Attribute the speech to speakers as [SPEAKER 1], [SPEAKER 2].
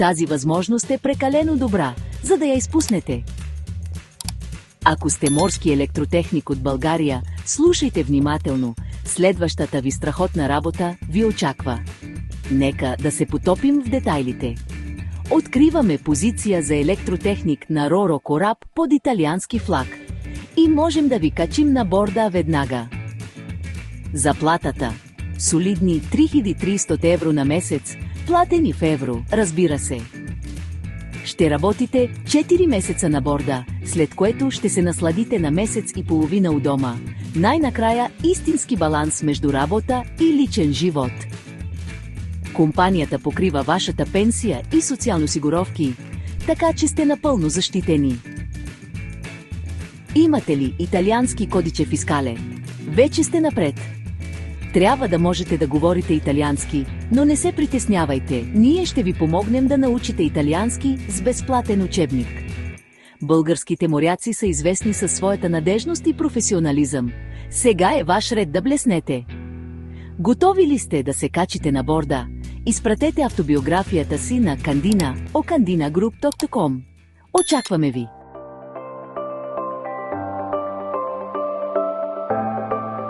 [SPEAKER 1] Тази възможност е прекалено добра, за да я изпуснете. Ако сте морски електротехник от България, слушайте внимателно. Следващата ви страхотна работа ви очаква. Нека да се потопим в детайлите. Откриваме позиция за електротехник на Роро кораб под италиански флаг. И можем да ви качим на борда веднага. Заплатата. Солидни 3300 евро на месец, платени в евро, разбира се. Ще работите 4 месеца на борда, след което ще се насладите на месец и половина у дома. Най-накрая истински баланс между работа и личен живот. Компанията покрива вашата пенсия и социални осигуровки, така че сте напълно защитени. Имате ли италиански кодиче фискале? Вече сте напред. Трябва да можете да говорите италиански, но не се притеснявайте, ние ще ви помогнем да научите италиански с безплатен учебник. Българските моряци са известни със своята надежност и професионализъм. Сега е ваш ред да блеснете. Готови ли сте да се качите на борда? Изпратете автобиографията си на Candina@candinagroup.com. Очакваме ви!